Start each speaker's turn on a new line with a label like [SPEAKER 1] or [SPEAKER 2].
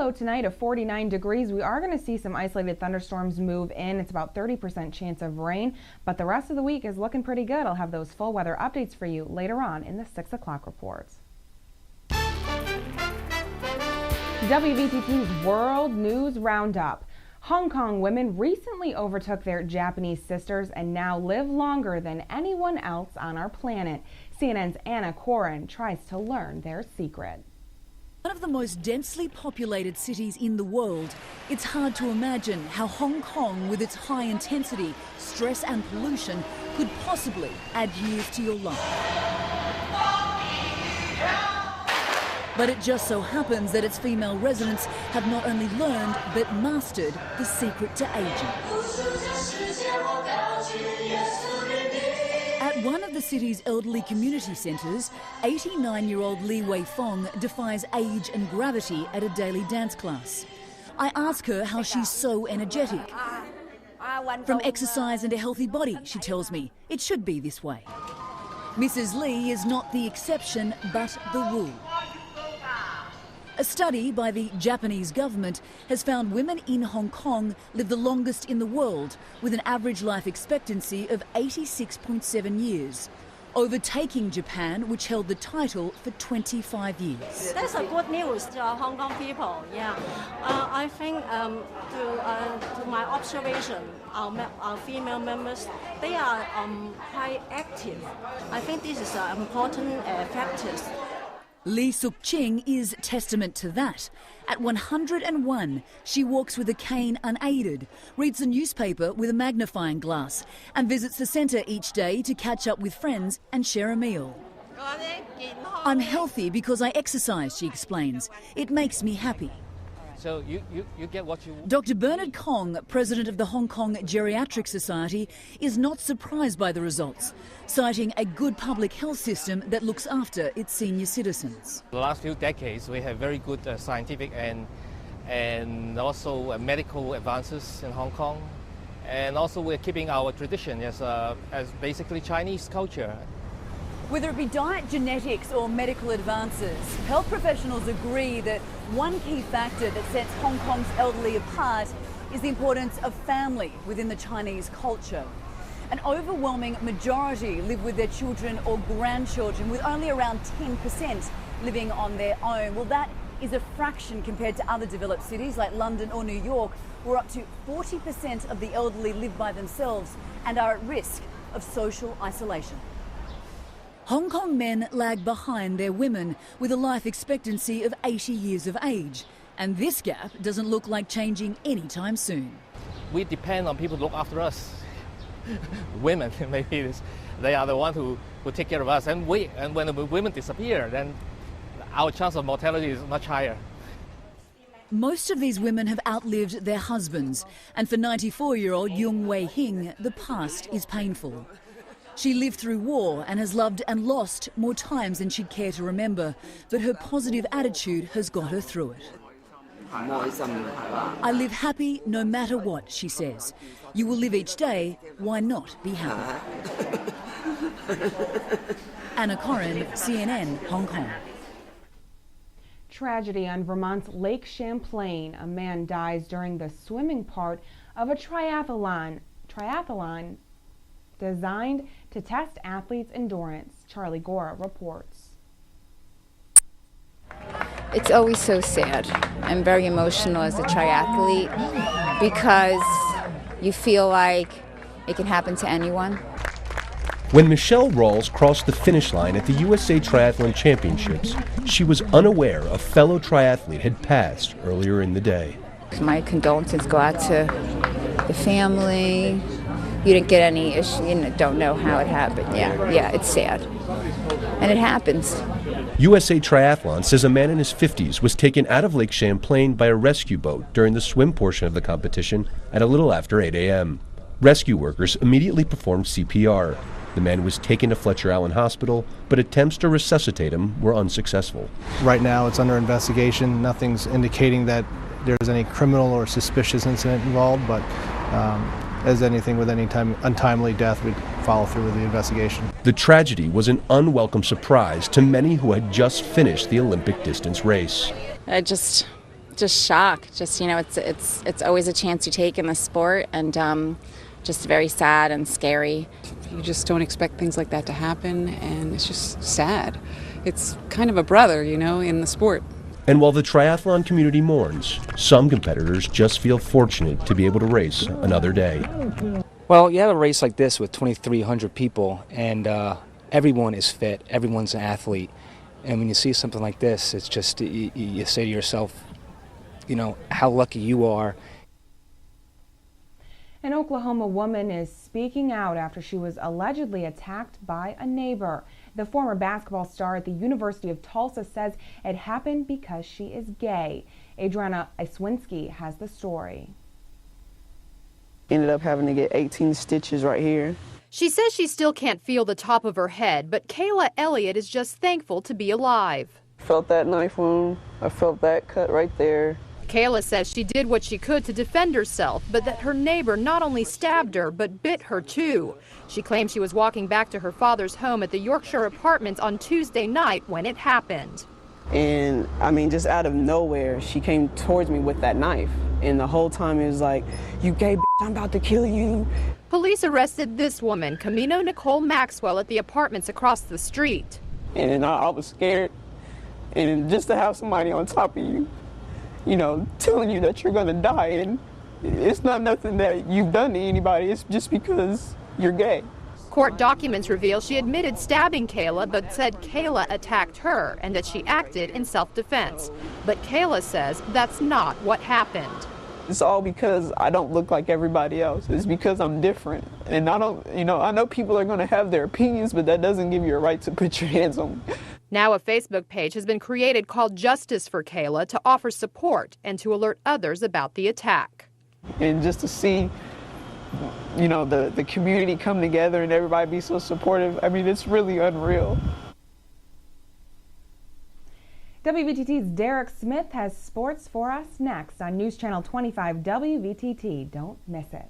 [SPEAKER 1] low tonight of 49 degrees. We are going to see some isolated thunderstorms move in. It's about 30% chance of rain, but the rest of the week is looking pretty good. I'll have those full weather updates for you later on in the 6 o'clock reports. WVTT's World News Roundup. Hong Kong women recently overtook their Japanese sisters and now live longer than anyone else on our planet. CNN's Anna Corin tries to learn their secret.
[SPEAKER 2] One of the most densely populated cities in the world, it's hard to imagine how Hong Kong, with its high intensity, stress and pollution, could possibly add years to your life. But it just so happens that its female residents have not only learned but mastered the secret to aging. At one of the city's elderly community centres, 89-year-old Li Wei-fong defies age and gravity at a daily dance class. I ask her how she's so energetic. From exercise and a healthy body, she tells me. It should be this way. Mrs. Li is not the exception, but the rule. A study by the Japanese government has found women in Hong Kong live the longest in the world, with an average life expectancy of 86.7 years, overtaking Japan, which held the title for 25 years.
[SPEAKER 3] That's a good news to Hong Kong people, yeah. I think to my observation, our female members, they are quite active. I think this is an important factor.
[SPEAKER 2] Lee Suk-ching is testament to that. At 101, she walks with a cane unaided, reads the newspaper with a magnifying glass, and visits the centre each day to catch up with friends and share a meal. I'm healthy because I exercise, she explains. It makes me happy.
[SPEAKER 4] So you get what you want.
[SPEAKER 2] Dr. Bernard Kong, president of the Hong Kong Geriatric Society, is not surprised by the results, citing a good public health system that looks after its senior citizens.
[SPEAKER 4] The last few decades, we have very good scientific and also medical advances in Hong Kong, and also we're keeping our tradition as basically Chinese culture.
[SPEAKER 2] Whether it be diet, genetics or medical advances, health professionals agree that one key factor that sets Hong Kong's elderly apart is the importance of family within the Chinese culture. An overwhelming majority live with their children or grandchildren, with only around 10% living on their own. Well, that is a fraction compared to other developed cities like London or New York, where up to 40% of the elderly live by themselves and are at risk of social isolation. Hong Kong men lag behind their women with a life expectancy of 80 years of age, and this gap doesn't look like changing anytime soon.
[SPEAKER 4] We depend on people to look after us. Women, maybe they are the ones who take care of us, and when the women disappear, then our chance of mortality is much higher.
[SPEAKER 2] Most of these women have outlived their husbands, and for 94-year-old Yung Wei-hing, the past is painful. She lived through war and has loved and lost more times than she'd care to remember, but her positive attitude has got her through it. I live happy no matter what, she says. You will live each day, why not be happy? Anna Corin, CNN, Hong Kong.
[SPEAKER 1] Tragedy on Vermont's Lake Champlain. A man dies during the swimming part of a triathlon designed to test athletes' endurance. Charlie Gora reports.
[SPEAKER 5] It's always so sad. I'm very emotional as a triathlete because you feel like it can happen to anyone.
[SPEAKER 6] When Michelle Rawls crossed the finish line at the USA Triathlon Championships, she was unaware a fellow triathlete had passed earlier in the day.
[SPEAKER 5] My condolences go out to the family. You didn't get any issue, don't know how it happened. Yeah, it's sad. And it happens.
[SPEAKER 6] USA Triathlon says a man in his 50s was taken out of Lake Champlain by a rescue boat during the swim portion of the competition at a little after 8 a.m. Rescue workers immediately performed CPR. The man was taken to Fletcher Allen Hospital, but attempts to resuscitate him were unsuccessful.
[SPEAKER 7] Right now it's under investigation. Nothing's indicating that there's any criminal or suspicious incident involved, but as anything with any untimely death, we'd follow through with the investigation.
[SPEAKER 6] The tragedy was an unwelcome surprise to many who had just finished the Olympic distance race.
[SPEAKER 8] I just just shock. Just, it's always a chance you take in the sport, and just very sad and scary.
[SPEAKER 9] You just don't expect things like that to happen, and it's just sad. It's kind of a brother, in the sport.
[SPEAKER 6] And while the triathlon community mourns, some competitors just feel fortunate to be able to race another day.
[SPEAKER 10] Well, you have a race like this with 2,300 people, and everyone is fit, everyone's an athlete. And when you see something like this, it's just, you say to yourself, how lucky you are.
[SPEAKER 1] An Oklahoma woman is speaking out after she was allegedly attacked by a neighbor. The former basketball star at the University of Tulsa says it happened because she is gay. Adriana Iswinski has the story.
[SPEAKER 11] Ended up having to get 18 stitches right here.
[SPEAKER 12] She says she still can't feel the top of her head, but Kayla Elliott is just thankful to be alive.
[SPEAKER 11] Felt that knife wound. I felt that cut right there.
[SPEAKER 12] Kayla says she did what she could to defend herself, but that her neighbor not only stabbed her, but bit her too. She claims she was walking back to her father's home at the Yorkshire Apartments on Tuesday night when it happened.
[SPEAKER 11] And just out of nowhere, she came towards me with that knife. And the whole time it was like, "You gay bitch, I'm about to kill you."
[SPEAKER 12] Police arrested this woman, Camino Nicole Maxwell, at the apartments across the street.
[SPEAKER 11] And I was scared. And just to have somebody on top of you, telling you that you're gonna die, and it's not nothing that you've done to anybody, it's just because you're gay.
[SPEAKER 12] Court documents reveal she admitted stabbing Kayla, but said Kayla attacked her and that she acted in self-defense. But Kayla says that's not what happened.
[SPEAKER 11] It's all because I don't look like everybody else. It's because I'm different. And I know people are gonna have their opinions, but that doesn't give you a right to put your hands on me.
[SPEAKER 12] Now a Facebook page has been created called Justice for Kayla to offer support and to alert others about the attack.
[SPEAKER 11] And just to see, the community come together and everybody be so supportive, it's really unreal.
[SPEAKER 1] WVTT's Derek Smith has sports for us next on News Channel 25 WVTT. Don't miss it.